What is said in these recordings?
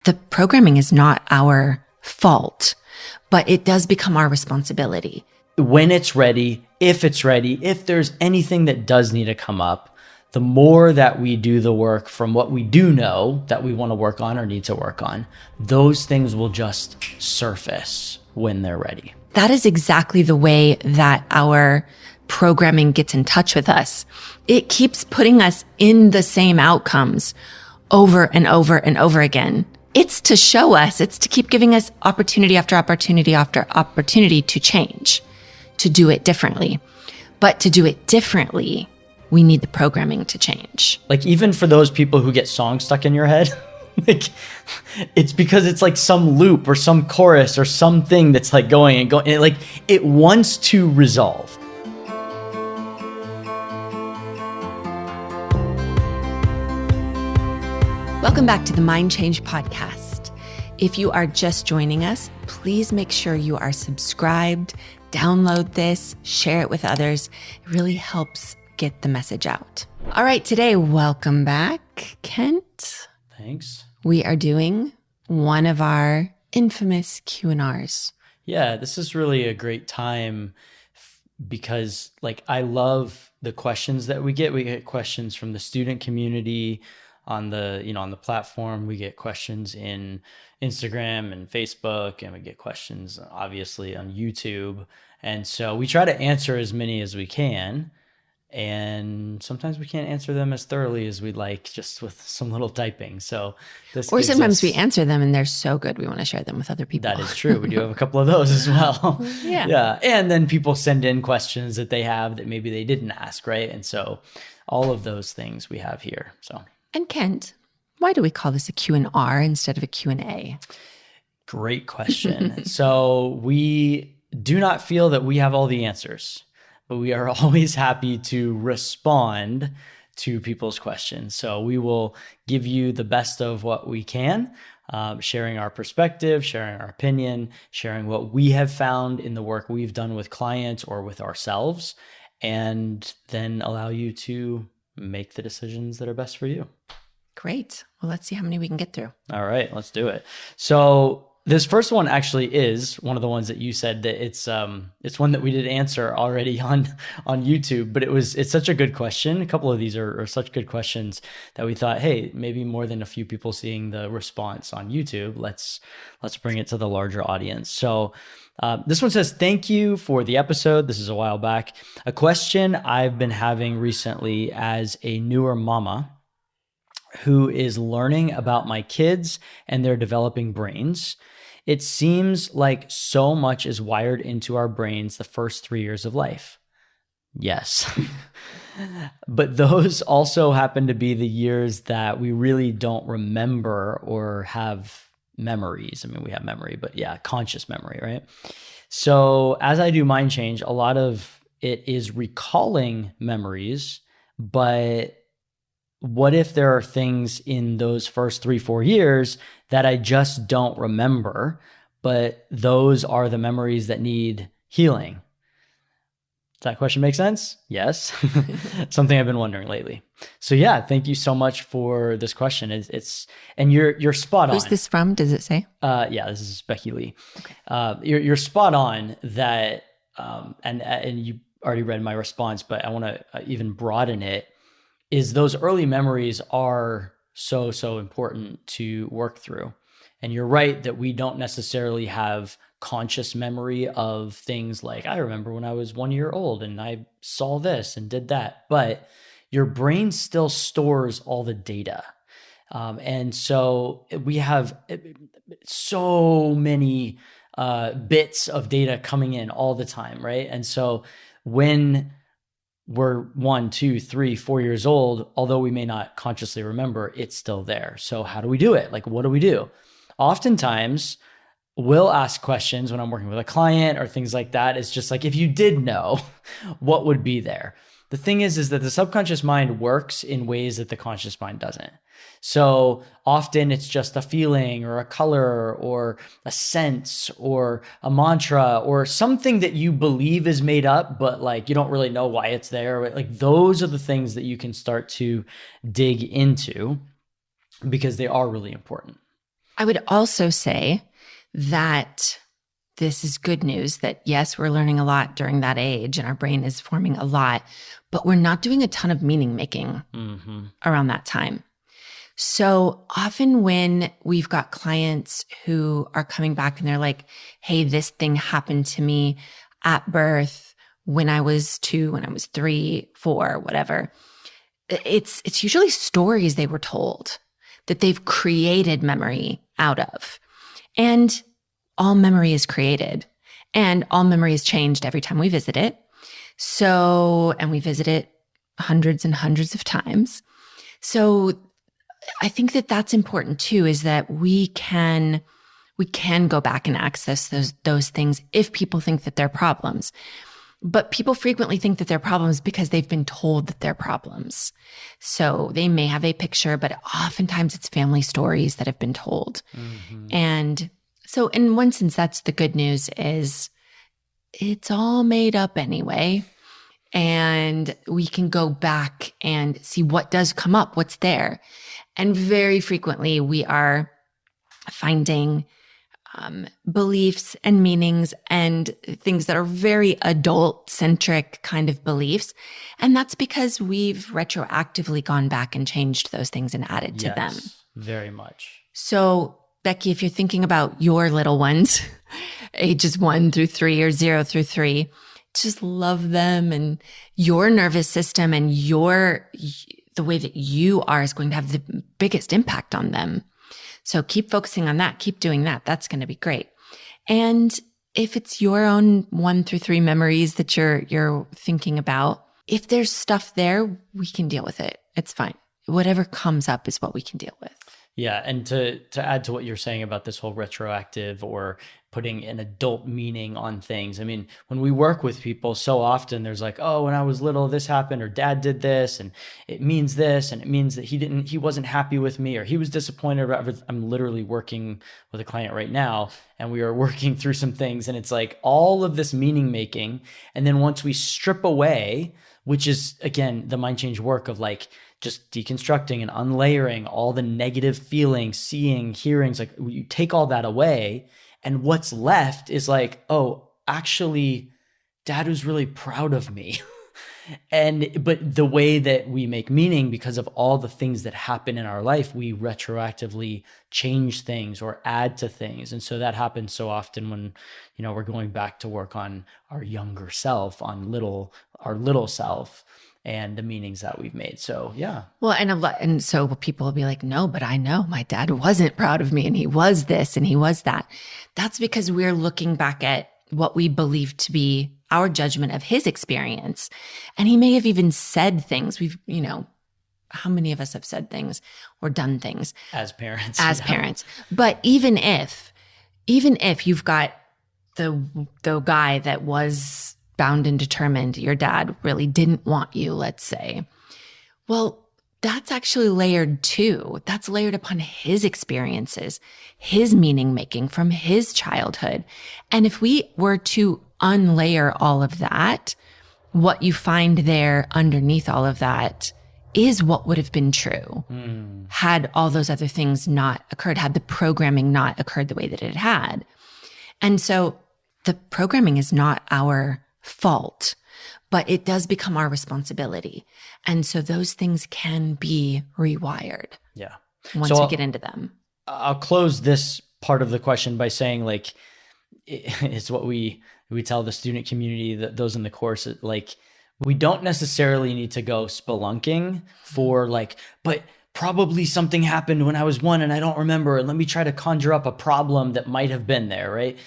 the programming is not our fault, but it does become our responsibility. When it's ready, if there's anything that does need to come up, the more that we do the work from what we do know that we want to work on or need to work on, those things will just surface when they're ready. That is exactly the way that our programming gets in touch with us. It keeps putting us in the same outcomes over and over and over again. It's to show us, it's to keep giving us opportunity after opportunity after opportunity to change, to do it differently. But to do it differently, we need the programming to change. Like even for those people who get songs stuck in your head, like it's because it's like some loop or some chorus or something that's like going and going, and like it wants to resolve. Welcome back to the Mind Change Podcast. If you are just joining us, please make sure you are subscribed, download this, share it with others. It really helps get the message out. All right, today, welcome back, Kent. Thanks. We are doing one of our infamous Q&Rs. Yeah, this is really a great time because like I love the questions that we get. We get questions from the student community on the platform. We get questions in Instagram and Facebook, and we get questions obviously on YouTube. And so we try to answer as many as we can. And sometimes we can't answer them as thoroughly as we'd like, just with some little typing. So or sometimes we answer them and they're so good we want to share them with other people. That is true. We do have a couple of those as well. Yeah. And then people send in questions that they have that maybe they didn't ask, right? And so all of those things we have here. So. And Kent, why do we call this a Q&R instead of a Q&A? Great question. So we do not feel that we have all the answers, but we are always happy to respond to people's questions. So we will give you the best of what we can, sharing our perspective, sharing our opinion, sharing what we have found in the work we've done with clients or with ourselves, and then allow you to make the decisions that are best for you. Great. Well, let's see how many we can get through. All right, let's do it. So this first one actually is one of the ones that you said that it's one that we did answer already on YouTube, but it's such a good question. A couple of these are such good questions that we thought, hey, maybe more than a few people seeing the response on YouTube, let's bring it to the larger audience. So this one says, thank you for the episode. This is a while back. A question I've been having recently as a newer mama who is learning about my kids and their developing brains. It seems like so much is wired into our brains the first 3 years of life. Yes. But those also happen to be the years that we really don't remember or have memories. I mean, we have memory, but yeah, conscious memory, right? So as I do mind change, a lot of it is recalling memories, but what if there are things in those first 3-4 years that I just don't remember, but those are the memories that need healing? Does that question make sense? Yes. Something I've been wondering lately. So yeah, thank you so much for this question. And you're spot on. Who's this from? Does it say? Yeah, this is Becky Lee. Okay. You're spot on that, and you already read my response, but I want to even broaden it. Is those early memories are so important to work through. And you're right that we don't necessarily have conscious memory of things like, I remember when I was 1 year old and I saw this and did that, but your brain still stores all the data. And so we have so many bits of data coming in all the time, right? And so when we're 1, 2, 3, 4 years old, although we may not consciously remember, it's still there. So how do we do it? Like, what do we do? Oftentimes, we'll ask questions when I'm working with a client or things like that. It's just like, if you did know, what would be there? The thing is that the subconscious mind works in ways that the conscious mind doesn't. So often it's just a feeling or a color or a sense or a mantra or something that you believe is made up, but like you don't really know why it's there. Like those are the things that you can start to dig into because they are really important. I would also say that this is good news that yes, we're learning a lot during that age and our brain is forming a lot, but we're not doing a ton of meaning making around that time. So often when we've got clients who are coming back and they're like, hey, this thing happened to me at birth when I was 2, when I was 3, 4, whatever. It's usually stories they were told that they've created memory out of. And all memory is created and all memory is changed every time we visit it. So, and we visit it hundreds and hundreds of times. So I think that that's important too, is that we can go back and access those things if people think that they're problems. But people frequently think that they're problems because they've been told that they're problems. So they may have a picture, but oftentimes it's family stories that have been told. And so in one sense, that's the good news, is it's all made up anyway. And we can go back and see what does come up, what's there. And very frequently we are finding beliefs and meanings and things that are very adult-centric kind of beliefs. And that's because we've retroactively gone back and changed those things and added to them. Very much. So Becky, if you're thinking about your little ones, ages 1 through 3 or 0 through 3, just love them, and your nervous system and the way that you are is going to have the biggest impact on them. So keep focusing on that. Keep doing that. That's going to be great. And if it's your own 1 through 3 memories that you're thinking about, if there's stuff there, we can deal with it. It's fine. Whatever comes up is what we can deal with. Yeah. And to add to what you're saying about this whole retroactive or putting an adult meaning on things. I mean, when we work with people, so often there's like, oh, when I was little, this happened, or dad did this, and it means this, and it means that he wasn't happy with me, or he was disappointed about it. I'm literally working with a client right now, and we are working through some things, and it's like all of this meaning making. And then once we strip away, which is again, the mind change work of like, just deconstructing and unlayering all the negative feelings, seeing, hearings, like you take all that away. And what's left is like, oh, actually, dad was really proud of me. But the way that we make meaning, because of all the things that happen in our life, we retroactively change things or add to things. And so that happens so often when, we're going back to work on our younger self, on our little self, and the meanings that we've made. So, yeah. Well, and so people will be like, no, but I know my dad wasn't proud of me and he was this and he was that. That's because we're looking back at what we believe to be our judgment of his experience. And he may have even said things. How many of us have said things or done things as parents? Parents. But even if you've got the guy that was bound and determined, your dad really didn't want you, let's say. Well, that's actually layered too. That's layered upon his experiences, his meaning making from his childhood. And if we were to unlayer all of that, what you find there underneath all of that is what would have been true had all those other things not occurred, had the programming not occurred the way that it had. And so the programming is not our fault, but it does become our responsibility. And so those things can be rewired. Yeah. Once we get into them. I'll close this part of the question by saying, like, it's what we tell the student community, that those in the course, like, we don't necessarily need to go spelunking for like, but probably something happened when I was 1 and I don't remember. And let me try to conjure up a problem that might have been there, right?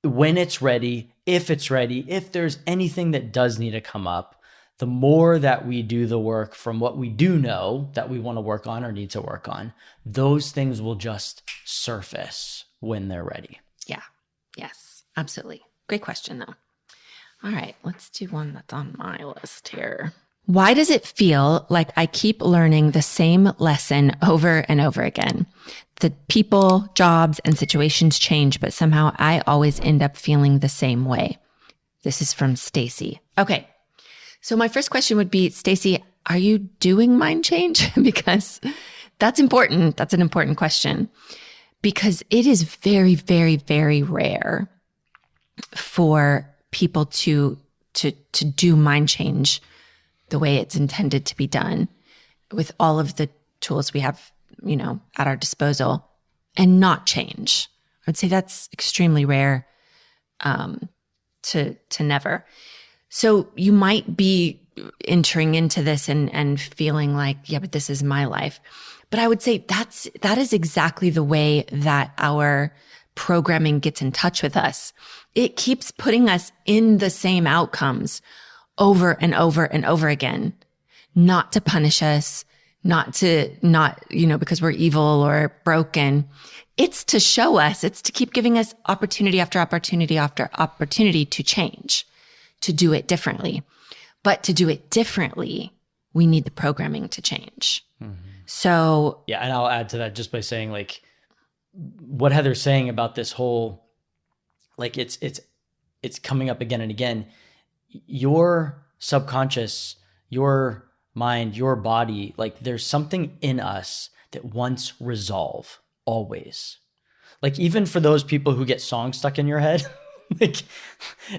When it's ready, if there's anything that does need to come up, the more that we do the work from what we do know that we want to work on or need to work on, those things will just surface when they're ready. Yeah. Yes, absolutely. Great question though. All right, let's do one that's on my list here. Why does it feel like I keep learning the same lesson over and over again? The people, jobs, and situations change, but somehow I always end up feeling the same way. This is from Stacy. Okay. So my first question would be, Stacy, are you doing mind change? Because that's important. That's an important question. because it is very, very, very rare for people to do mind change the way it's intended to be done with all of the tools we have, at our disposal and not change. I would say that's extremely rare, to never. So you might be entering into this and feeling like, yeah, but this is my life. But I would say that is exactly the way that our programming gets in touch with us. It keeps putting us in the same outcomes over and over and over again, not to punish us, not because we're evil or broken. It's to show us, it's to keep giving us opportunity after opportunity after opportunity to change, to do it differently. But to do it differently, we need the programming to change. Mm-hmm. So yeah, and I'll add to that just by saying, like, what Heather's saying about this whole, like, it's coming up again and again. Your subconscious, your mind, your body, like, there's something in us that wants resolve always. Like, even for those people who get songs stuck in your head, like,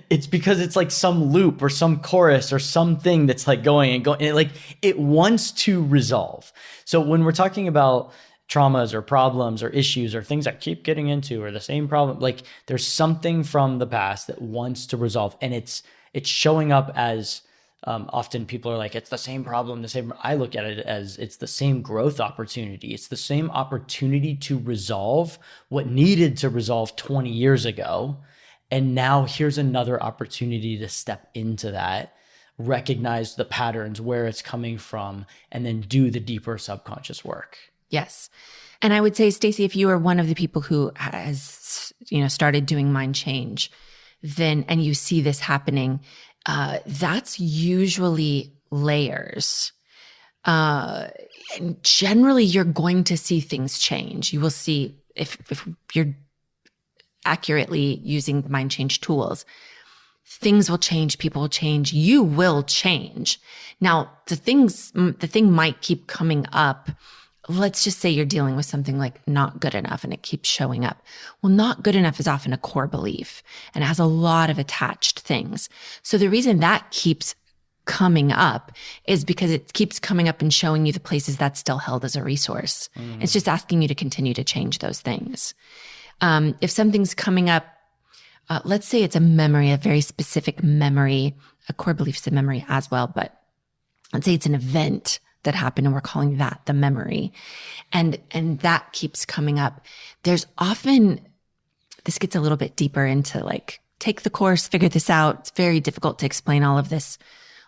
it's because it's like some loop or some chorus or something that's like going and going, and like it wants to resolve. So when we're talking about traumas or problems or issues or things that keep getting into or the same problem, like, there's something from the past that wants to resolve, and it's showing up as often people are like, it's the same problem, I look at it as it's the same growth opportunity. It's the same opportunity to resolve what needed to resolve 20 years ago. And now here's another opportunity to step into that, recognize the patterns, where it's coming from, and then do the deeper subconscious work. Yes. And I would say, Stacey, if you are one of the people who has, started doing mind change, and you see this happening, that's usually layers. And generally you're going to see things change. You will see if you're accurately using the mind change tools, things will change, people will change, you will change. Now, the thing might keep coming up. Let's just say you're dealing with something like not good enough and it keeps showing up. Well, not good enough is often a core belief and it has a lot of attached things. So the reason that keeps coming up is because it keeps coming up and showing you the places that's still held as a resource. Mm. It's just asking you to continue to change those things. If something's coming up, let's say it's a memory, a very specific memory, a core belief is a memory as well, but let's say it's an event that happened and we're calling that the memory. And that keeps coming up. There's often, this gets a little bit deeper into like, take the course, figure this out. It's very difficult to explain all of this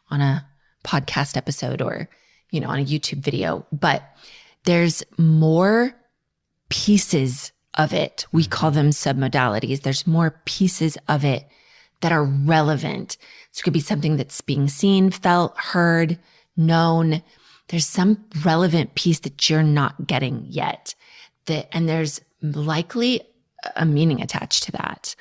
on a podcast episode or, on a YouTube video, but there's more pieces of it. We call them submodalities. There's more pieces of it that are relevant. So it could be something that's being seen, felt, heard, known. There's some relevant piece that you're not getting yet. And there's likely a meaning attached to that.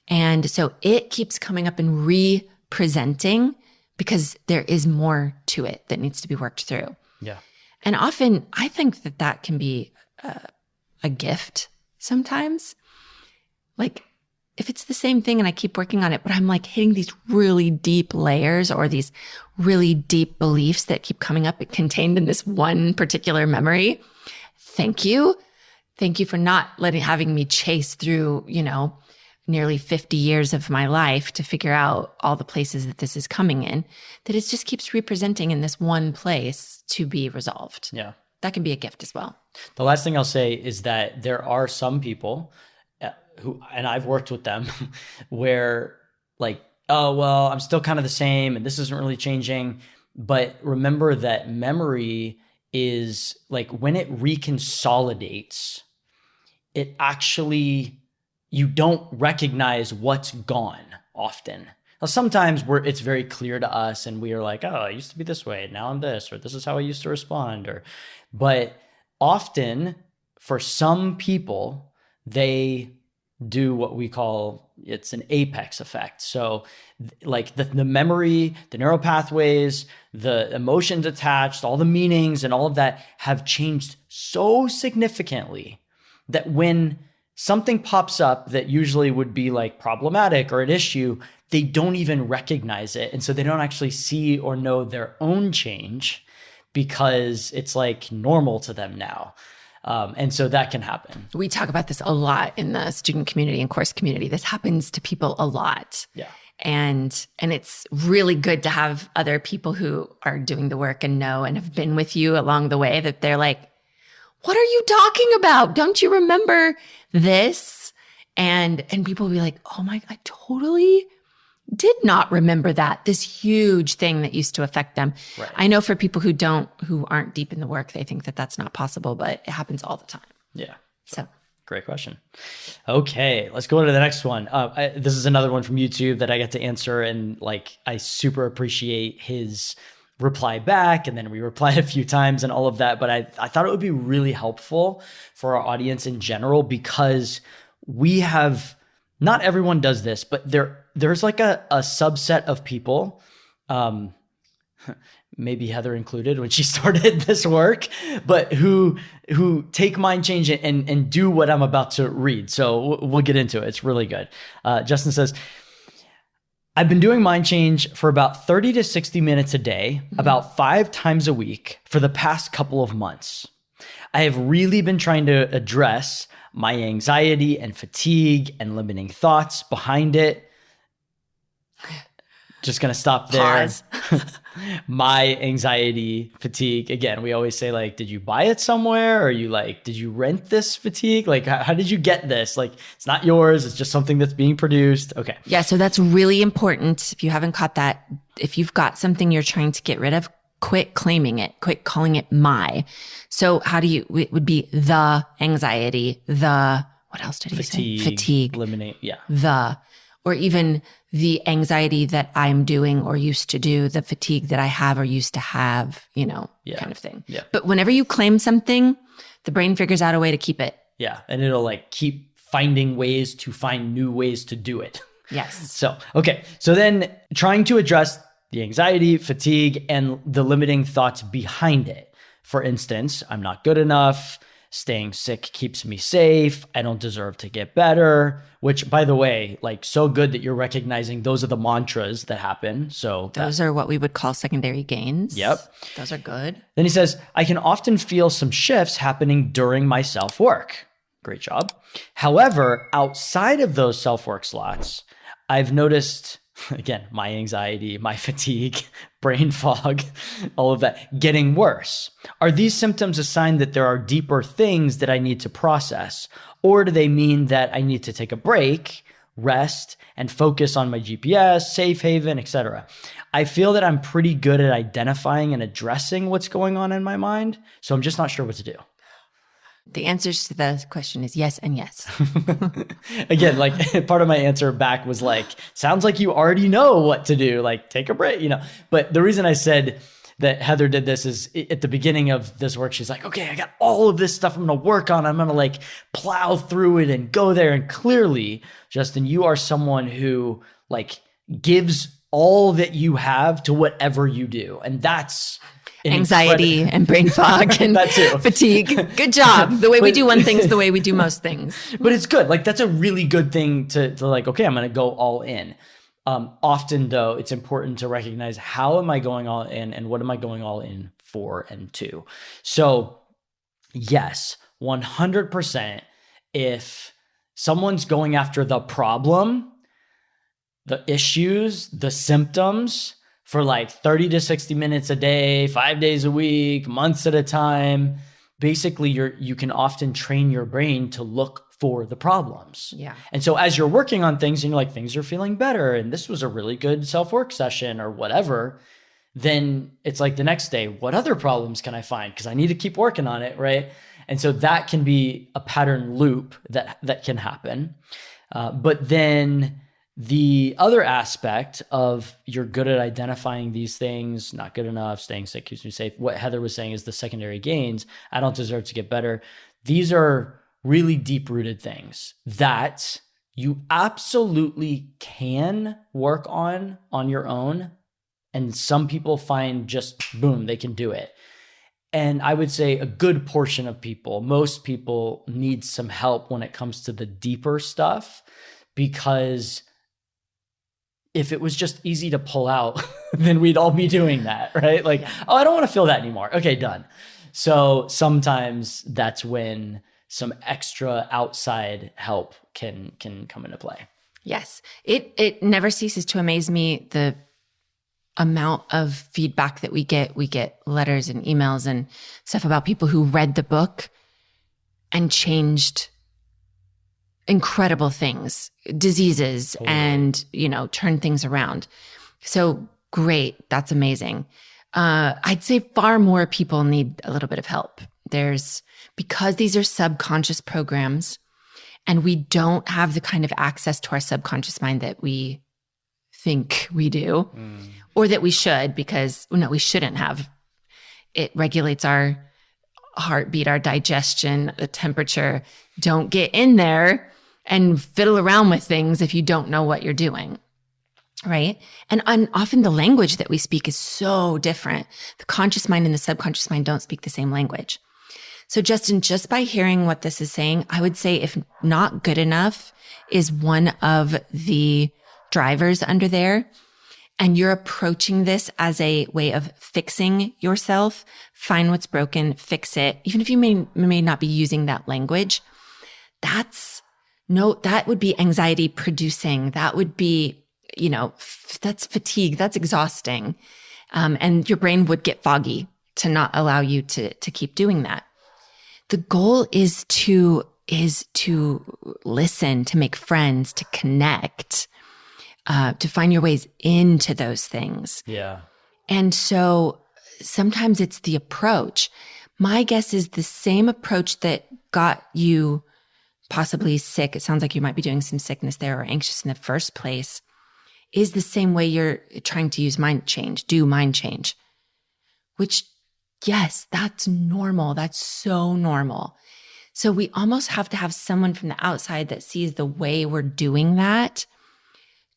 And so it keeps coming up and re-presenting because there is more to it that needs to be worked through. Yeah. And often I think that can be a gift sometimes. Like if it's the same thing and I keep working on it, but I'm like hitting these really deep layers or these really deep beliefs that keep coming up contained in this one particular memory. Thank you. Thank you for not having me chase through, nearly 50 years of my life to figure out all the places that this is coming in, that it just keeps representing in this one place to be resolved. Yeah. That can be a gift as well. The last thing I'll say is that there are some people who, and I've worked with them, where like, oh, well, I'm still kind of the same and this isn't really changing. But remember that memory is like when it reconsolidates, it actually, you don't recognize what's gone often. Now, sometimes it's very clear to us and we are like, oh, I used to be this way. Now I'm this, or this is how I used to respond. But often for some people, they do what we call, it's an apex effect. So like the memory, the neural pathways, the emotions attached, all the meanings and all of that have changed so significantly that when something pops up that usually would be like problematic or an issue, they don't even recognize it. And so they don't actually see or know their own change because it's like normal to them now. And so that can happen. We talk about this a lot in the student community and course community. This happens to people a lot. Yeah. And it's really good to have other people who are doing the work and know and have been with you along the way, that they're like, what are you talking about? Don't you remember this? And people will be like, oh my, I totally did not remember that. This huge thing that used to affect them. Right. I know for people who aren't deep in the work, they think that that's not possible, but it happens all the time. Yeah. So great question. Okay, let's go to the next one. This is another one from YouTube that I get to answer, and like I super appreciate his reply back, and then we replied a few times and all of that. But I thought it would be really helpful for our audience in general, because we have, not everyone does this, but there's like a subset of people, maybe Heather included when she started this work, but who take mind change and do what I'm about to read. So we'll get into it. It's really good. Justin says, I've been doing mind change for about 30 to 60 minutes a day, about 5 times a week for the past couple of months. I have really been trying to address my anxiety and fatigue and limiting thoughts behind it. Just going to stop there. Pause. My anxiety, fatigue. Again, we always say, like, did you buy it somewhere? Or you like, did you rent this fatigue? Like, how did you get this? Like, it's not yours. It's just something that's being produced. Okay. Yeah. So that's really important. If you haven't caught that, if you've got something you're trying to get rid of, quit claiming it, quit calling it my. So it would be the anxiety, what else did he say? Fatigue. Eliminate. Yeah. Or even the anxiety that I'm doing or used to do, the fatigue that I have or used to have, kind of thing. Yeah. But whenever you claim something, the brain figures out a way to keep it. Yeah. And it'll like keep finding ways to find new ways to do it. Yes. So, okay. So then trying to address the anxiety, fatigue, and the limiting thoughts behind it. For instance, I'm not good enough. Staying sick keeps me safe. I don't deserve to get better, which, by the way, like, so good that you're recognizing those are the mantras that happen. So those are what we would call secondary gains. Yep. Those are good. Then he says, I can often feel some shifts happening during my self-work. Great job. However, outside of those self-work slots, I've noticed, again, my anxiety, my fatigue, brain fog, all of that getting worse. Are these symptoms a sign that there are deeper things that I need to process? Or do they mean that I need to take a break, rest, and focus on my GPS, safe haven, etc.? I feel that I'm pretty good at identifying and addressing what's going on in my mind, so I'm just not sure what to do. The answers to the question is yes and yes. Again, like, part of my answer back was like, sounds like you already know what to do, like take a break, But the reason I said that Heather did this is at the beginning of this work, she's like, okay, I got all of this stuff I'm going to work on. I'm going to like plow through it and go there. And clearly, Justin, you are someone who like gives all that you have to whatever you do. And that's anxiety and brain fog and fatigue. Good job. The way we do one thing is the way we do most things. But it's good. Like, that's a really good thing to like, okay, I'm going to go all in. Often though, it's important to recognize, how am I going all in and what am I going all in for and to? So yes, 100%. If someone's going after the problem, the issues, the symptoms, for like 30 to 60 minutes a day, 5 days a week, months at a time, basically you can often train your brain to look for the problems. Yeah. And so as you're working on things and you're like, things are feeling better, and this was a really good self-work session or whatever, then it's like the next day, what other problems can I find? Because I need to keep working on it, right? And so that can be a pattern loop that can happen. But then the other aspect of you're good at identifying these things, not good enough, staying sick keeps me safe. What Heather was saying is the secondary gains. I don't deserve to get better. These are really deep-rooted things that you absolutely can work on your own. And some people find just, boom, they can do it. And I would say a good portion of people, most people need some help when it comes to the deeper stuff, because if it was just easy to pull out, then we'd all be doing that, right? Like, oh, I don't want to feel that anymore. Okay, done. So sometimes that's when some extra outside help can come into play. Yes. It never ceases to amaze me, the amount of feedback that we get. We get letters and emails and stuff about people who read the book and changed incredible things, diseases, and, turned things around. So great. That's amazing. I'd say far more people need a little bit of help. Because these are subconscious programs and we don't have the kind of access to our subconscious mind that we think we do, or that we should, because we shouldn't have. It regulates our heartbeat, our digestion, the temperature. Don't get in there and fiddle around with things if you don't know what you're doing. Right. And often the language that we speak is so different. The conscious mind and the subconscious mind don't speak the same language. So Justin, just by hearing what this is saying, I would say, if not good enough is one of the drivers under there, and you're approaching this as a way of fixing yourself, find what's broken, fix it. Even if you may not be using that language, that would be anxiety producing. That would be, that's fatigue. That's exhausting. And your brain would get foggy to not allow you to keep doing that. The goal is to listen, to make friends, to connect, to find your ways into those things. Yeah. And so sometimes it's the approach. My guess is the same approach that got you possibly sick. It sounds like you might be doing some sickness there, or anxious in the first place, is the same way you're trying to use mind change, do mind change, which, yes, that's normal. That's so normal. So we almost have to have someone from the outside that sees the way we're doing that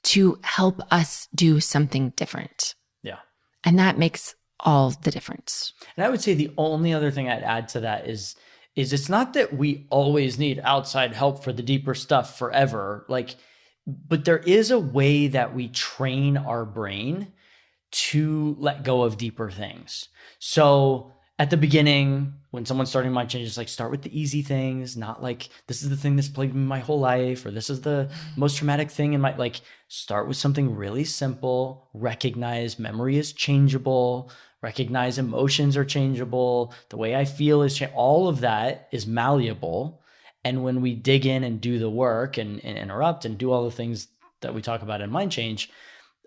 to help us do something different. Yeah. And that makes all the difference. And I would say the only other thing I'd add to that is it's not that we always need outside help for the deeper stuff forever. But there is a way that we train our brain to let go of deeper things. So at the beginning, when someone's starting mind change, it's like, start with the easy things, not like, this is the thing that's plagued me my whole life, or this is the most traumatic thing in my, start with something really simple, recognize memory is changeable, recognize emotions are changeable, the way I feel is all of that is malleable. And when we dig in and do the work and interrupt and do all the things that we talk about in mind change,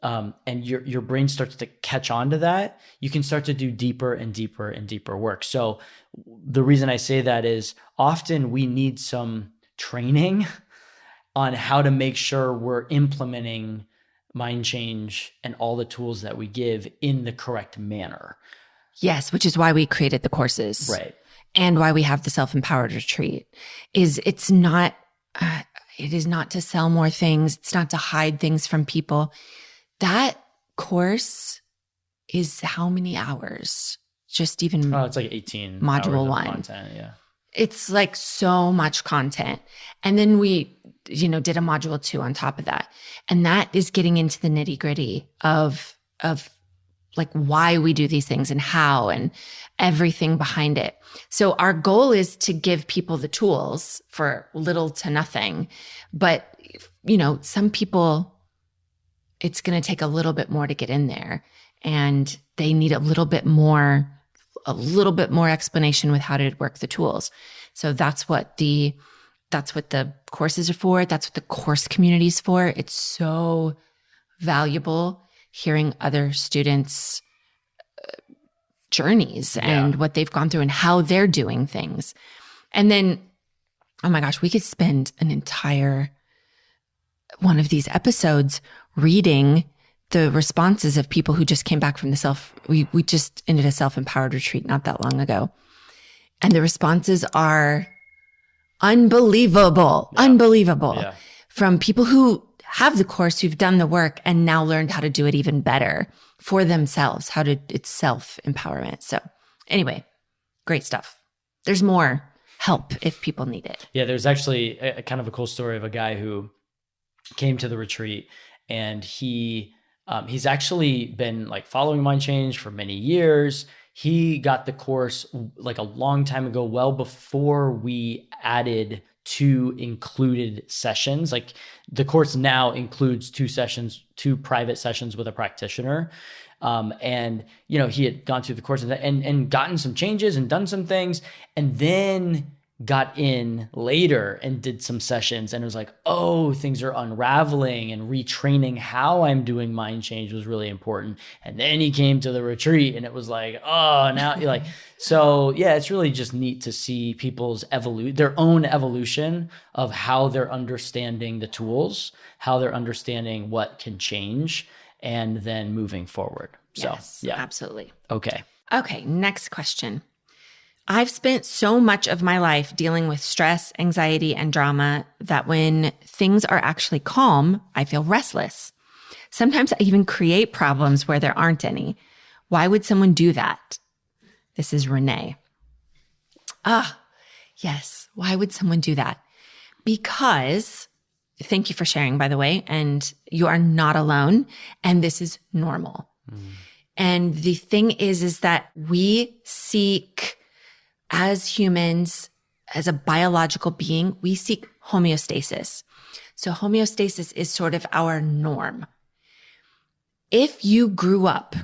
and your brain starts to catch on to that, you can start to do deeper and deeper and deeper work. So the reason I say that is often we need some training on how to make sure we're implementing mind change and all the tools that we give in the correct manner. Yes, which is why we created the courses. Right. And why we have the Self-Empowered Retreat is it is not to sell more things. It's not to hide things from people. That course is how many hours? Just even it's like 18 module hours 1 of content. Yeah. It's like so much content. And then we, did a module 2 on top of that. And that is getting into the nitty-gritty of like why we do these things and how and everything behind it. So our goal is to give people the tools for little to nothing. But, some people, it's going to take a little bit more to get in there, and they need a little bit more explanation with how to work the tools. So that's what the courses are for. That's what the course community is for. It's so valuable hearing other students' journeys and what they've gone through and how they're doing things. And then, oh my gosh, we could spend an entire one of these episodes reading the responses of people who just came back from we just ended a Self-Empowered Retreat not that long ago. And the responses are unbelievable, from people who have the course, who've done the work and now learned how to do it even better for themselves, it's self-empowerment. So anyway, Great stuff. There's more help if people need it. Yeah, there's actually a kind of a cool story of a guy who came to the retreat, and he's actually been like following Mind Change for many years. He got the course like a long time ago, well before we added 2 included sessions. Like the course now includes 2 sessions, 2 private sessions with a practitioner. And he had gone through the course and gotten some changes and done some things, and then got in later and did some sessions, and it was like, oh, things are unraveling, and retraining how I'm doing Mind Change was really important. And then he came to the retreat, and it was like, oh, now you're like, so yeah, it's really just neat to see people's their own evolution of how they're understanding the tools, how they're understanding what can change, and then moving forward. So Yes, yeah, absolutely. okay. Okay, next question. I've spent so much of my life dealing with stress, anxiety, and drama that when things are actually calm, I feel restless. Sometimes I even create problems where there aren't any. Why would someone do that? This is Renee. Yes. Why would someone do that? Because, thank you for sharing, by the way, and you are not alone, and this is normal. And the thing is that we seek, as humans, as a biological being, we seek homeostasis. So homeostasis is sort of our norm. If you grew up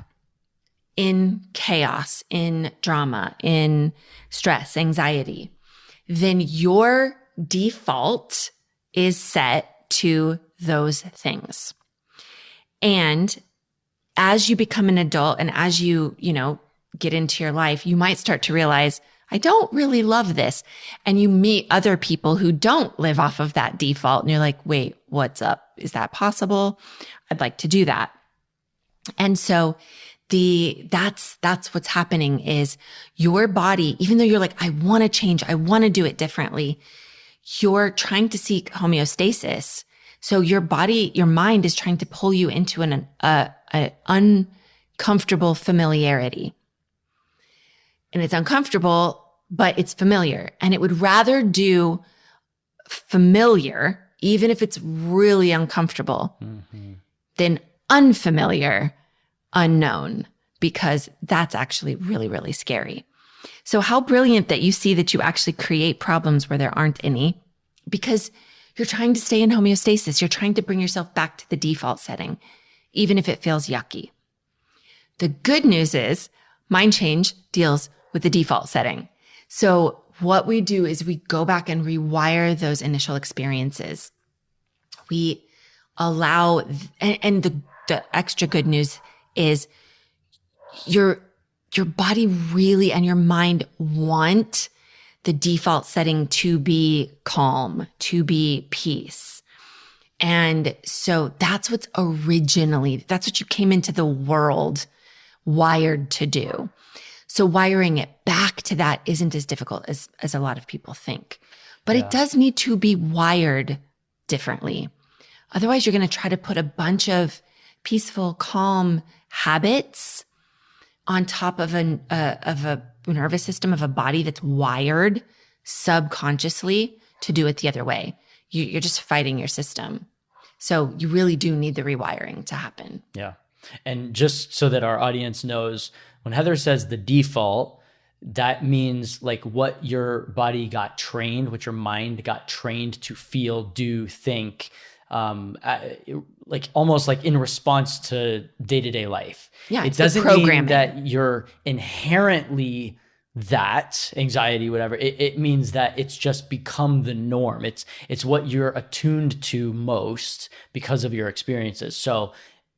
in chaos, in drama, in stress, anxiety, then your default is set to those things. And as you become an adult and as you get into your life, you might start to realize, I don't really love this. And you meet other people who don't live off of that default. And you're like, wait, what's up? Is that possible? I'd like to do that. And so that's what's happening is your body, even though you're like, I want to change, I want to do it differently, you're trying to seek homeostasis. So your body, your mind is trying to pull you into an uncomfortable familiarity. And it's uncomfortable, but it's familiar. And it would rather do familiar, even if it's really uncomfortable, than unfamiliar, unknown, because that's actually really, really scary. So how brilliant that you see that you actually create problems where there aren't any, because you're trying to stay in homeostasis. You're trying to bring yourself back to the default setting, even if it feels yucky. The good news is Mind Change deals with the default setting. So what we do is we go back and rewire those initial experiences. We allow, and the extra good news is your body really and your mind want the default setting to be calm, to be peace. And so that's what you came into the world wired to do. So wiring it back to that isn't as difficult as a lot of people think, but it does need to be wired differently. Otherwise, you're going to try to put a bunch of peaceful, calm habits on top of a nervous system, of a body that's wired subconsciously to do it the other way. You're just fighting your system. So you really do need the rewiring to happen. Yeah. And just so that our audience knows, when Heather says the default, that means like what your body got trained, what your mind got trained to feel, do, think, like almost like in response to day-to-day life. Yeah, it doesn't mean that you're inherently that anxiety, whatever. It means that it's just become the norm. It's what you're attuned to most because of your experiences. So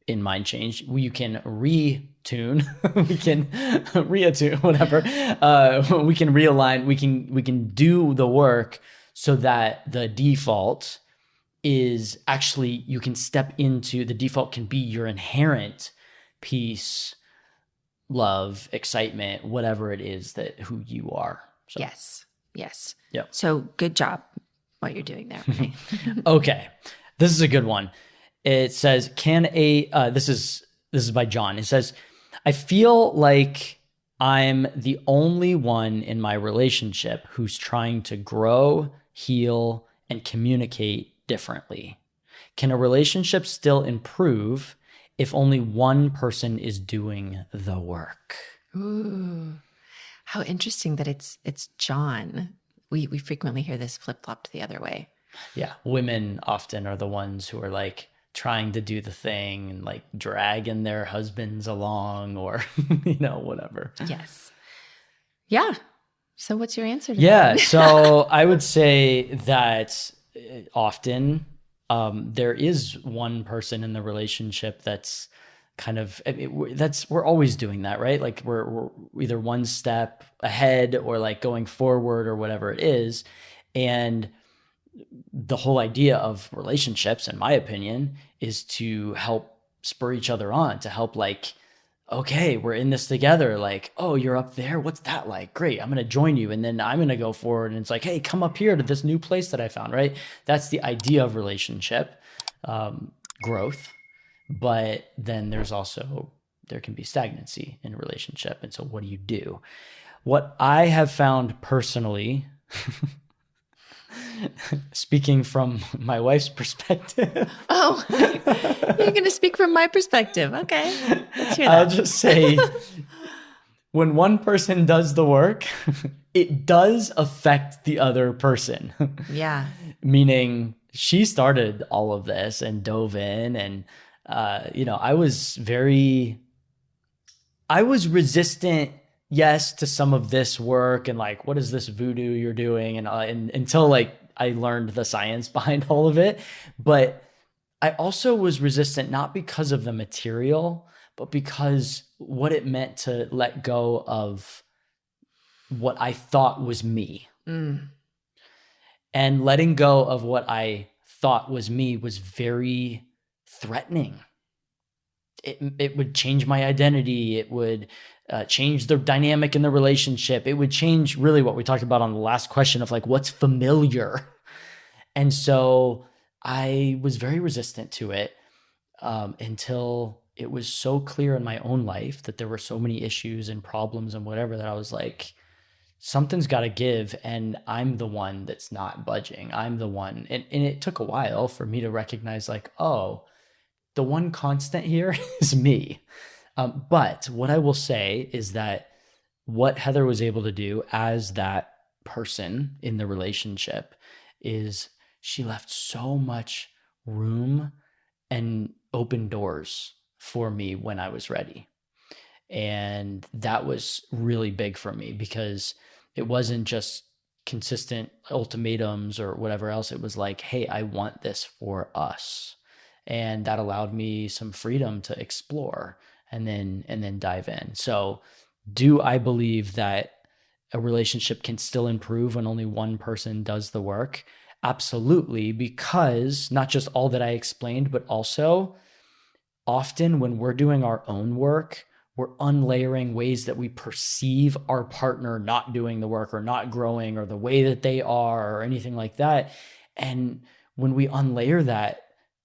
in Mind Change, you can retune, we can reattune, whatever. We can realign, we can do the work so that the default is actually, you can step into, the default can be your inherent peace, love, excitement, whatever it is that who you are. So. Yes. Yep. So good job what you're doing there. Right? Okay. This is a good one. It says, this is by John. It says, I feel like I'm the only one in my relationship who's trying to grow, heal, and communicate differently. Can a relationship still improve if only one person is doing the work? Ooh, how interesting that it's John. We frequently hear this flip-flopped the other way. Yeah, women often are the ones who are like trying to do the thing and like dragging their husbands along or, whatever. Yes. Yeah. So what's your answer to Yeah, that? so I would say that often there is one person in the relationship that's kind of we're always doing that, right? Like we're either one step ahead or like going forward or whatever it is. And the whole idea of relationships, in my opinion, is to help spur each other on, to help like, okay, we're in this together. Like, oh, you're up there. What's that like? Great. I'm going to join you. And then I'm going to go forward. And it's like, hey, come up here to this new place that I found, right? That's the idea of relationship growth. But then there can be stagnancy in a relationship. And so what do you do? What I have found personally, speaking from my wife's perspective. Oh, you're going to speak from my perspective. Okay. Let's hear that. I'll just say when one person does the work, it does affect the other person. Yeah. Meaning she started all of this and dove in and, I was resistant, yes, to some of this work and like, what is this voodoo you're doing? And until like I learned the science behind all of it. But I also was resistant, not because of the material, but because what it meant to let go of what I thought was me. Mm. And letting go of what I thought was me was very threatening. It would change my identity. It would change the dynamic in the relationship. It would change really what we talked about on the last question of like, what's familiar? And so I was very resistant to it until it was so clear in my own life that there were so many issues and problems and whatever that I was like, something's got to give. And I'm the one that's not budging. I'm the one. And it took a while for me to recognize like, oh, the one constant here is me. But what I will say is that what Heather was able to do as that person in the relationship is she left so much room and open doors for me when I was ready. And that was really big for me because it wasn't just consistent ultimatums or whatever else. It was like, hey, I want this for us. And that allowed me some freedom to explore and then dive in. So do I believe that a relationship can still improve when only one person does the work? Absolutely, because not just all that I explained, but also often when we're doing our own work, we're unlayering ways that we perceive our partner not doing the work or not growing or the way that they are or anything like that. And when we unlayer that,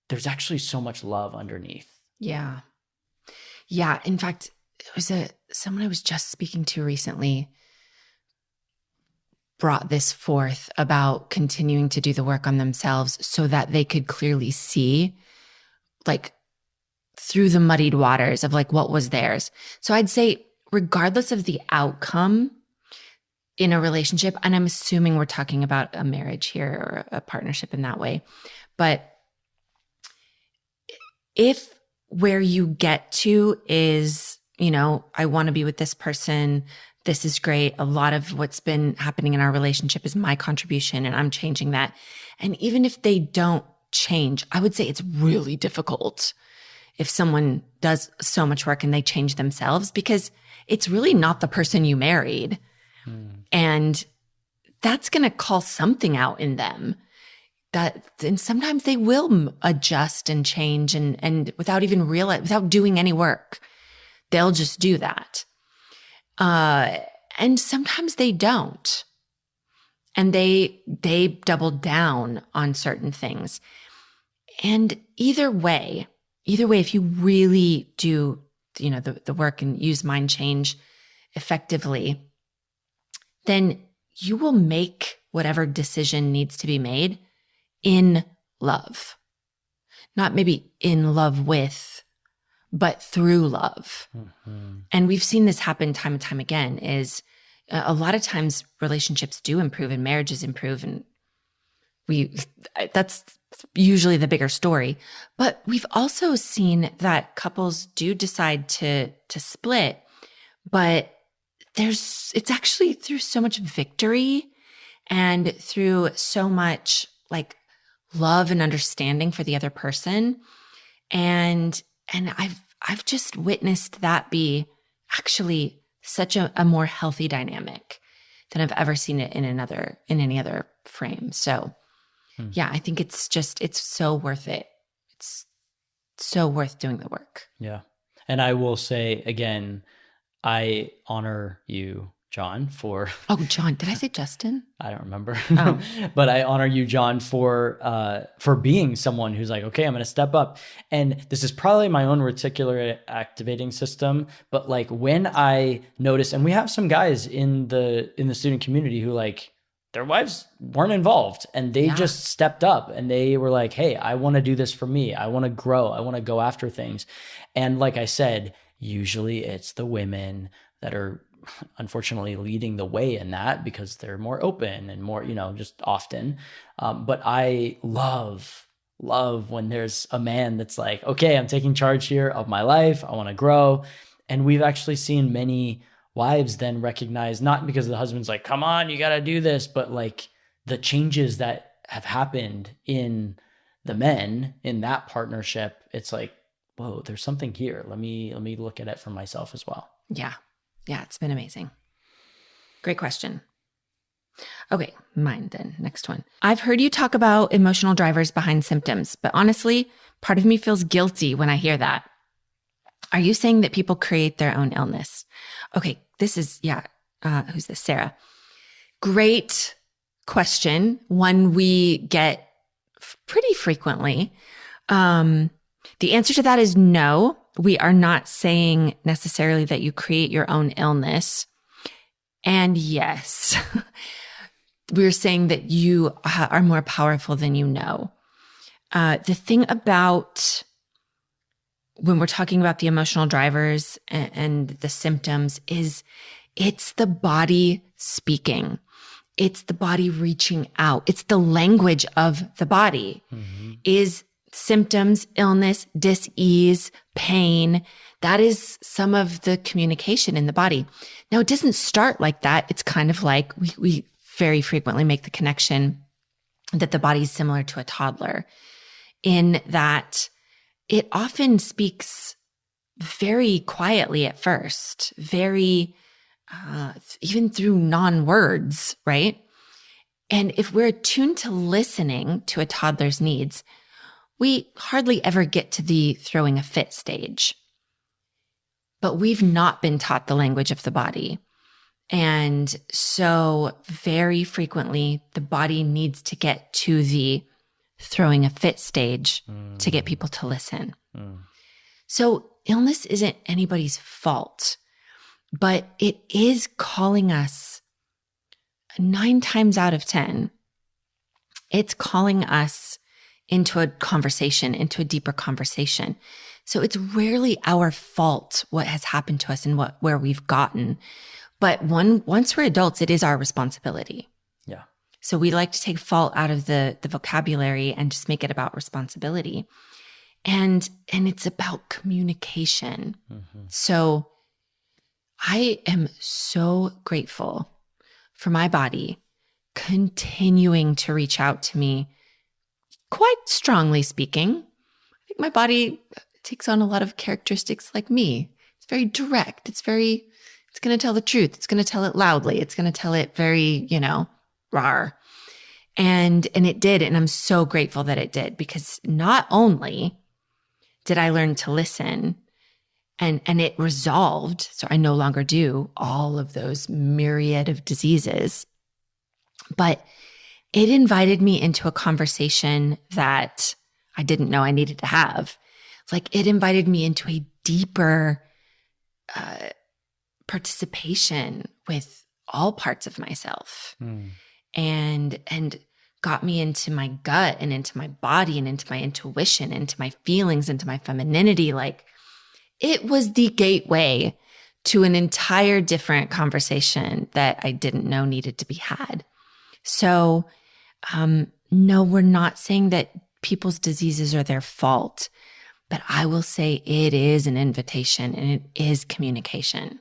there's actually so much love underneath. Yeah. Yeah. In fact, it was someone I was just speaking to recently brought this forth about continuing to do the work on themselves so that they could clearly see like through the muddied waters of like what was theirs. So I'd say regardless of the outcome in a relationship, and I'm assuming we're talking about a marriage here or a partnership in that way, but if where you get to is, I want to be with this person, this is great. A lot of what's been happening in our relationship is my contribution and I'm changing that. And even if they don't change, I would say it's really difficult if someone does so much work and they change themselves because it's really not the person you married. And that's going to call something out in them. And sometimes they will adjust and change and without even without doing any work, they'll just do that. And sometimes they don't. And they double down on certain things. And either way, if you really do, the work and use mind change effectively, then you will make whatever decision needs to be made in love. Not maybe in love with, but through love. And we've seen this happen time and time again, is a lot of times relationships do improve and marriages improve, and that's usually the bigger story. But we've also seen that couples do decide to split, but it's actually through so much victory and through so much like love and understanding for the other person. And I've just witnessed that be actually such a more healthy dynamic than I've ever seen it in any other frame. So yeah, I think it's so worth it. It's so worth doing the work. Yeah. And I will say again, I honor you, John, for Oh, John, did I say Justin? I don't remember. Oh. But I honor you, John, for being someone who's like, okay, I'm going to step up. And this is probably my own reticular activating system. But like when I notice, and we have some guys in the student community who like their wives weren't involved and they just stepped up and they were like, hey, I want to do this for me. I want to grow. I want to go after things. And like I said, usually it's the women that are unfortunately leading the way in that because they're more open and more, just often. But I love when there's a man that's like, okay, I'm taking charge here of my life. I want to grow. And we've actually seen many wives then recognize, not because the husband's like, come on, you got to do this, but like the changes that have happened in the men in that partnership. It's like, whoa, there's something here. Let me look at it for myself as well. Yeah. Yeah, it's been amazing. Great question. Okay, mine then. Next one. I've heard you talk about emotional drivers behind symptoms, but honestly, part of me feels guilty when I hear that. Are you saying that people create their own illness? Okay, this is, who's this? Sarah. Great question. One we get pretty frequently. The answer to that is no. We are not saying necessarily that you create your own illness. And yes, we're saying that you are more powerful than you know. The thing about when we're talking about the emotional drivers and the symptoms is it's the body speaking. It's the body reaching out. It's the language of the body. Is symptoms, illness, dis-ease, pain. That is some of the communication in the body. Now, it doesn't start like that. It's kind of like we very frequently make the connection that the body is similar to a toddler in that it often speaks very quietly at first, very, even through non-words, right? And if we're attuned to listening to a toddler's needs, we hardly ever get to the throwing a fit stage. But we've not been taught the language of the body. And so very frequently, the body needs to get to the throwing a fit stage to get people to listen. So illness isn't anybody's fault, but it is calling us 9 times out of 10. It's calling us into a conversation, into a deeper conversation. So it's rarely our fault what has happened to us and where we've gotten. But once we're adults, it is our responsibility. Yeah. So we like to take fault out of the vocabulary and just make it about responsibility. And it's about communication. So I am so grateful for my body continuing to reach out to me, quite strongly speaking. I think my body takes on a lot of characteristics like me. It's very direct. It's going to tell the truth. It's going to tell it loudly. It's going to tell it very, rawr. And it did. And I'm so grateful that it did, because not only did I learn to listen and it resolved, so I no longer do all of those myriad of diseases, but it invited me into a conversation that I didn't know I needed to have. Like, it invited me into a deeper participation with all parts of myself and got me into my gut and into my body and into my intuition, into my feelings, into my femininity. Like, it was the gateway to an entire different conversation that I didn't know needed to be had. So, no, we're not saying that people's diseases are their fault, but I will say it is an invitation and it is communication.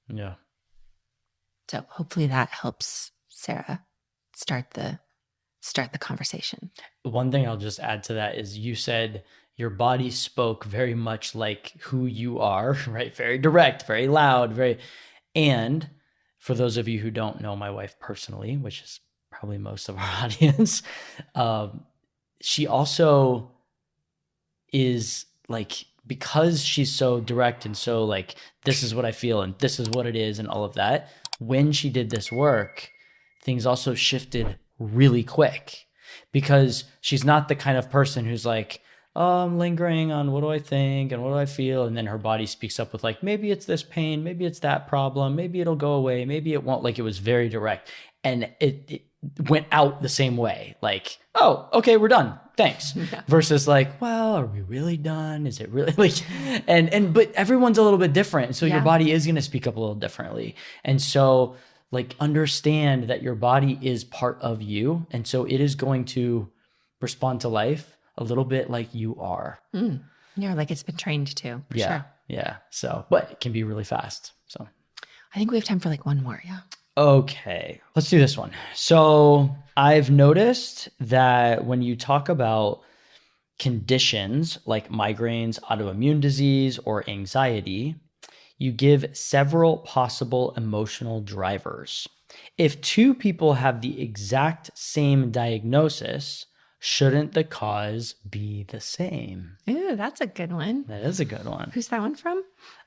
Yeah. So hopefully that helps Sarah start the conversation. One thing I'll just add to that is you said your body spoke very much like who you are, right? Very direct, very loud, and for those of you who don't know my wife personally, which is probably most of our audience, she also is like, because she's so direct and so like, this is what I feel and this is what it is and all of that. When she did this work, things also shifted really quick, because she's not the kind of person who's like, oh, I'm lingering on what do I think and what do I feel? And then her body speaks up with like, maybe it's this pain, maybe it's that problem, maybe it'll go away, maybe it won't. Like, it was very direct. And it went out the same way. Like, oh, okay, we're done. Thanks. Yeah. Versus like, well, are we really done? Is it really like, but everyone's a little bit different. So your body is going to speak up a little differently. And so like, understand that your body is part of you. And so it is going to respond to life a little bit like you are. Yeah, like it's been trained to. For sure. Yeah. So, but it can be really fast. So I think we have time for like one more. Yeah. Okay, let's do this one. So I've noticed that when you talk about conditions like migraines, autoimmune disease, or anxiety, you give several possible emotional drivers. If two people have the exact same diagnosis, shouldn't the cause be the same? Ooh, that's a good one. That is a good one. Who's that one from?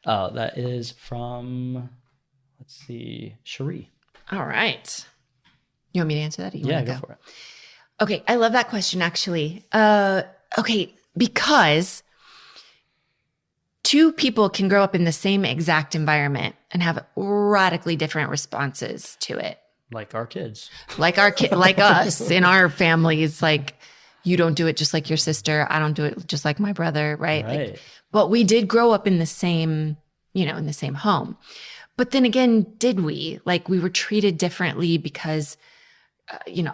Oh, that is from, let's see, Cherie. All right. You want me to answer that? Or you want to go for it. Okay, I love that question, actually. Okay, because two people can grow up in the same exact environment and have radically different responses to it. Like our kids. Like us in our families. Like, you don't do it just like your sister. I don't do it just like my brother, right? Like, but we did grow up in the same, in the same home. But then again, did we? Like, we were treated differently because,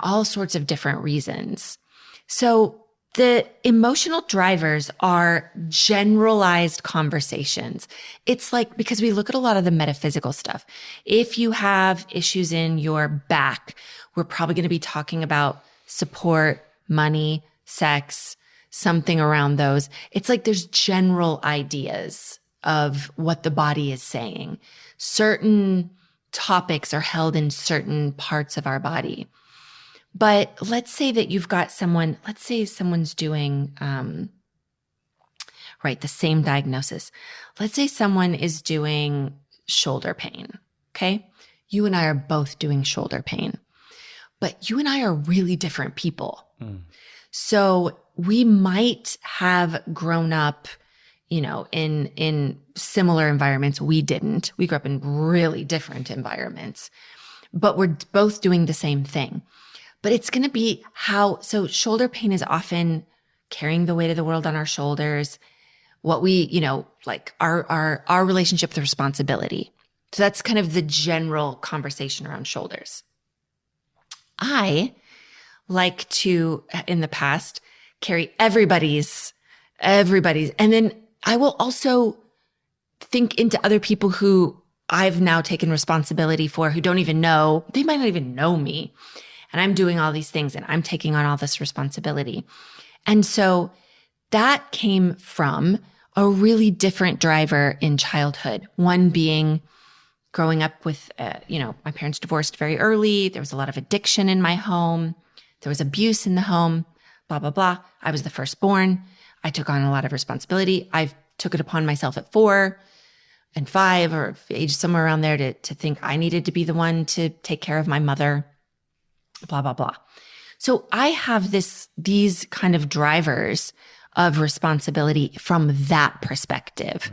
all sorts of different reasons. So the emotional drivers are generalized conversations. It's like, because we look at a lot of the metaphysical stuff. If you have issues in your back, we're probably going to be talking about support, money, sex, something around those. It's like there's general ideas of what the body is saying. Certain topics are held in certain parts of our body. But let's say that you've got someone, let's say someone's doing, the same diagnosis. Let's say someone is doing shoulder pain, okay? You and I are both doing shoulder pain, but you and I are really different people. So we might have grown up, in similar environments. We didn't. We grew up in really different environments, but we're both doing the same thing. But it's going to be so shoulder pain is often carrying the weight of the world on our shoulders. What we, like our relationship with responsibility. So that's kind of the general conversation around shoulders. I like to, in the past, carry everybody's. And then I will also think into other people who I've now taken responsibility for, who don't even know, they might not even know me. And I'm doing all these things and I'm taking on all this responsibility. And so that came from a really different driver in childhood. One being growing up with, my parents divorced very early. There was a lot of addiction in my home. There was abuse in the home, blah, blah, blah. I was the firstborn. I took on a lot of responsibility. I took it upon myself at 4 and 5 or age somewhere around there to think I needed to be the one to take care of my mother, blah, blah, blah. So I have these kind of drivers of responsibility from that perspective,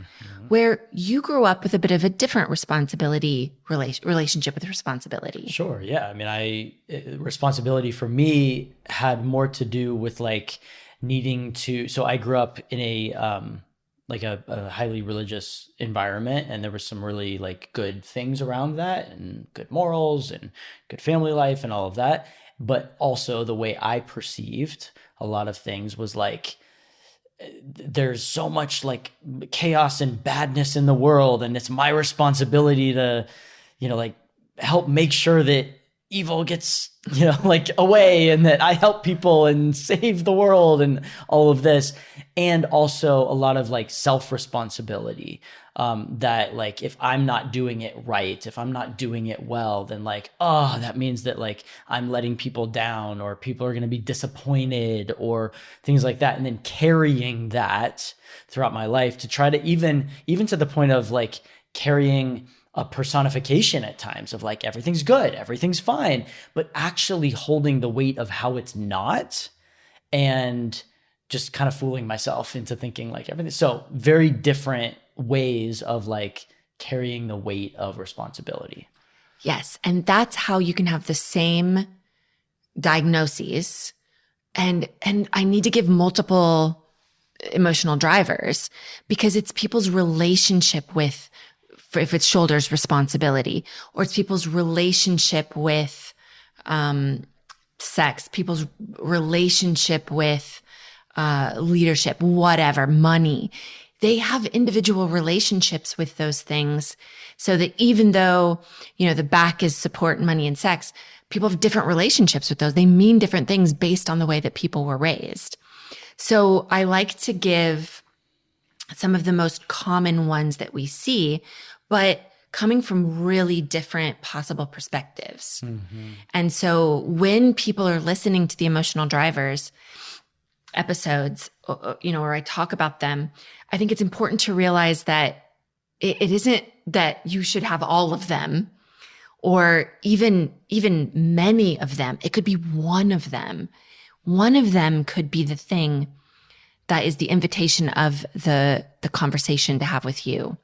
where you grew up with a bit of a different relationship with responsibility. Sure. Yeah. I mean, responsibility for me had more to do with like needing to, so I grew up in a highly religious environment, and there was some really like good things around that and good morals and good family life and all of that. But also the way I perceived a lot of things was like, there's so much like chaos and badness in the world, and it's my responsibility to, like help make sure that evil gets, like away, and that I help people and save the world and all of this. And also a lot of like self-responsibility, that like, if I'm not doing it right, if I'm not doing it well, then like, oh, that means that like I'm letting people down, or people are going to be disappointed, or things like that. And then carrying that throughout my life to try to even to the point of like carrying a personification at times of like, everything's good, everything's fine, but actually holding the weight of how it's not, and just kind of fooling myself into thinking like everything. So very different ways of like carrying the weight of responsibility. Yes. And that's how you can have the same diagnoses. And I need to give multiple emotional drivers, because it's people's relationship with, if it's shoulders responsibility, or it's people's relationship with sex, people's relationship with leadership, whatever, money. They have individual relationships with those things, so that even though, the back is support, money, and sex, people have different relationships with those. They mean different things based on the way that people were raised. So I like to give some of the most common ones that we see, but coming from really different possible perspectives. Mm-hmm. And so when people are listening to the emotional drivers episodes, where I talk about them, I think it's important to realize that it isn't that you should have all of them, or even many of them. It could be one of them. One of them could be the thing that is the invitation of the conversation to have with you.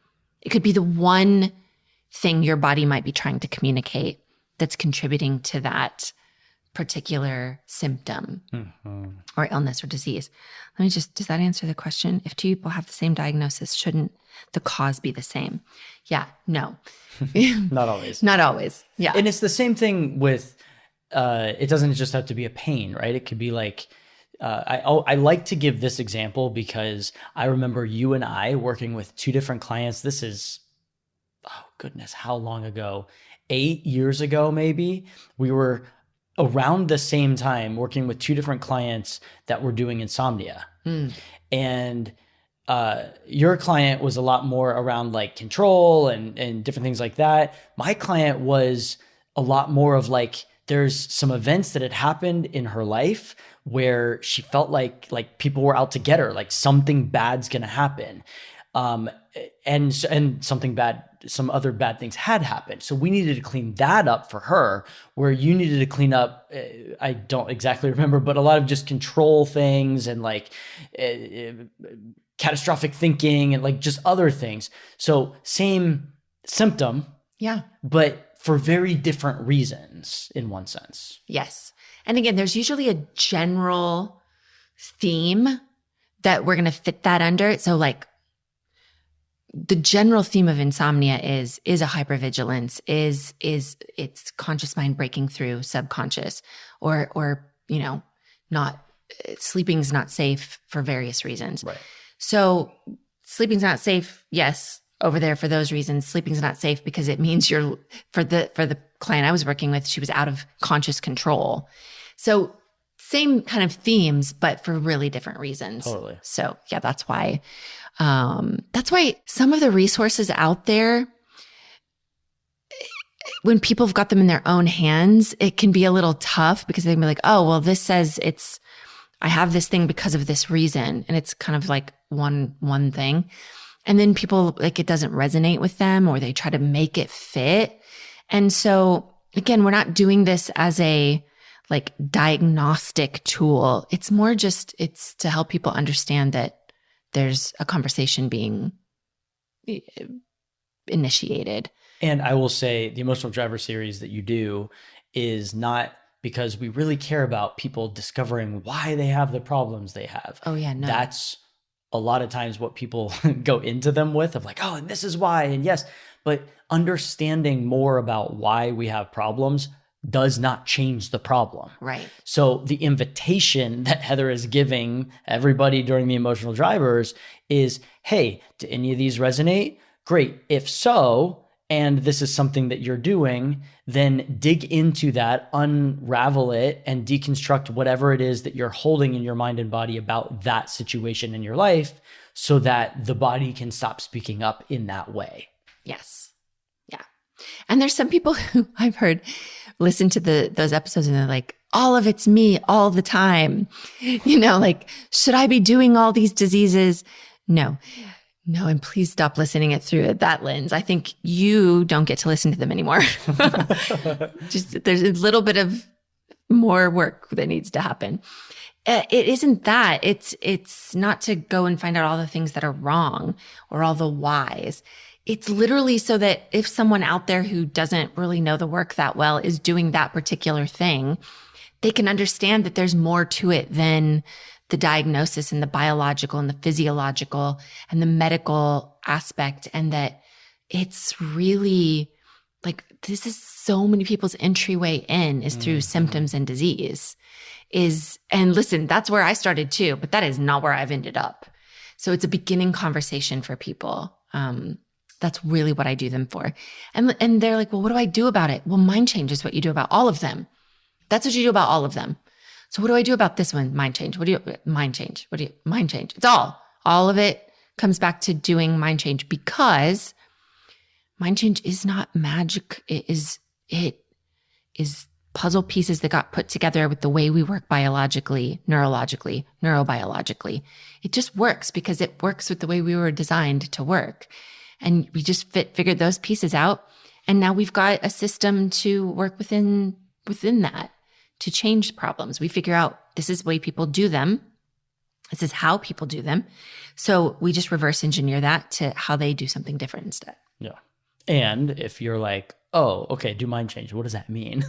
It could be the one thing your body might be trying to communicate that's contributing to that particular symptom or illness or disease. Does that answer the question? If two people have the same diagnosis, shouldn't the cause be the same? Yeah, no. Not always. Not always. Yeah. And it's the same thing with, it doesn't just have to be a pain, right? It could be like, I like to give this example because I remember you and I working with two different clients. This is, oh goodness, how long ago? 8 years ago, maybe. We were around the same time working with two different clients that were doing insomnia. And your client was a lot more around like control and different things like that. My client was a lot more of like, there's some events that had happened in her life where she felt like people were out to get her, like something bad's going to happen. And something bad, some other bad things had happened. So we needed to clean that up for her, where you needed to clean up, I don't exactly remember, but a lot of just control things and like catastrophic thinking and like just other things. So same symptom. Yeah. But for very different reasons in one sense. Yes. And again, there's usually a general theme that we're going to fit that under. So like the general theme of insomnia is a hypervigilance, is it's conscious mind breaking through subconscious, or not sleeping's not safe for various reasons. Right. So sleeping's not safe. Yes. Over there for those reasons. Sleeping's not safe because it means you're, for the client I was working with, she was out of conscious control. So same kind of themes, but for really different reasons. Totally. So yeah, that's why some of the resources out there, when people have got them in their own hands, it can be a little tough because they can be like, oh, well, this says I have this thing because of this reason. And it's kind of like one thing. And then people, like, it doesn't resonate with them, or they try to make it fit. And so again, we're not doing this as a like diagnostic tool. It's more just, it's to help people understand that there's a conversation being initiated. And I will say the Emotional Driver series that you do is not because we really care about people discovering why they have the problems they have. Oh yeah, no. That's a lot of times what people go into them with, of like, oh, and this is why, and yes, but understanding more about why we have problems does not change the problem. Right. So the invitation that Heather is giving everybody during the Emotional Drivers is, hey, do any of these resonate? Great. If so, and this is something that you're doing, then dig into that, unravel it, and deconstruct whatever it is that you're holding in your mind and body about that situation in your life so that the body can stop speaking up in that way. Yes. Yeah. And there's some people who I've heard listen to those episodes and they're like, all of it's me all the time. You know, like, should I be doing all these diseases? No. And please stop listening it through that lens. I think you don't get to listen to them anymore. Just there's a little bit of more work that needs to happen. It isn't that. It's not to go and find out all the things that are wrong or all the whys. It's literally so that if someone out there who doesn't really know the work that well is doing that particular thing, they can understand that there's more to it than the diagnosis and the biological and the physiological and the medical aspect. And that it's really like, this is so many people's entryway in is through symptoms and disease and listen, that's where I started too, but that is not where I've ended up. So it's a beginning conversation for people. That's really what I do them for. And they're like, well, what do I do about it? Well, mind change is what you do about all of them. That's what you do about all of them. So what do I do about this one? Mind change. Mind change? Mind change? It's all of it comes back to doing mind change, because mind change is not magic. It is puzzle pieces that got put together with the way we work biologically, neurologically, neurobiologically. It just works because it works with the way we were designed to work. And we just figured those pieces out. And now we've got a system to work within that to change problems. We figure out this is the way people do them. This is how people do them. So we just reverse engineer that to how they do something different instead. Yeah. And if you're like, oh, okay, do mind change, what does that mean?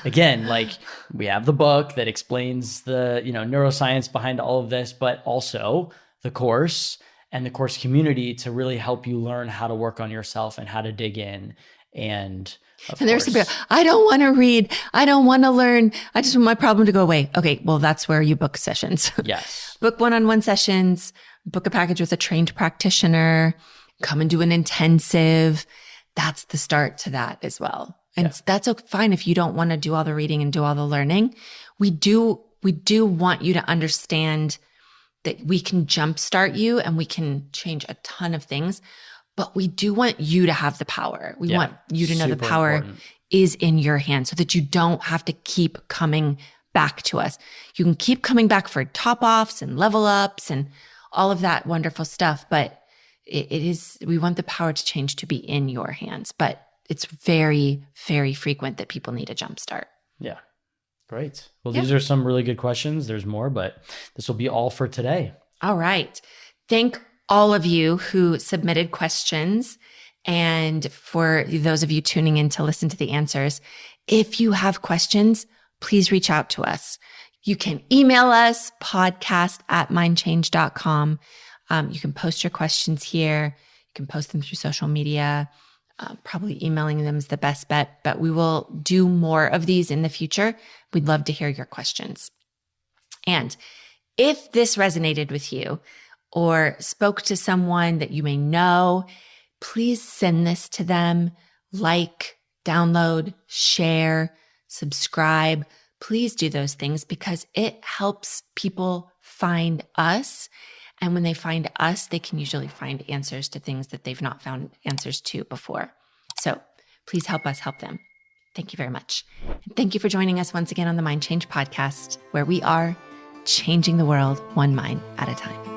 Again, like, we have the book that explains the, neuroscience behind all of this, but also the course and the course community to really help you learn how to work on yourself and how to dig in. And there's some people, I don't want to read. I don't want to learn. I just want my problem to go away. Okay. Well, that's where you book sessions. Yes. Book one-on-one sessions, book a package with a trained practitioner, come and do an intensive. That's the start to that as well. And that's fine if you don't want to do all the reading and do all the learning. We do want you to understand that we can jumpstart you and we can change a ton of things, but we do want you to have the power. We want you to know the power is in your hands so that you don't have to keep coming back to us. You can keep coming back for top offs and level ups and all of that wonderful stuff, but we want the power to change to be in your hands, but it's very, very frequent that people need a jumpstart. Yeah. Great. Well, these are some really good questions. There's more, but this will be all for today. All right. Thank all of you who submitted questions, and for those of you tuning in to listen to the answers. If you have questions, please reach out to us. You can email us, podcast@mindchange.com. You can post your questions here. You can post them through social media. Probably emailing them is the best bet, but we will do more of these in the future. We'd love to hear your questions. And if this resonated with you or spoke to someone that you may know, please send this to them. Like, download, share, subscribe. Please do those things because it helps people find us. And when they find us, they can usually find answers to things that they've not found answers to before. So please help us help them. Thank you very much. And thank you for joining us once again on the Mind Change Podcast, where we are changing the world one mind at a time.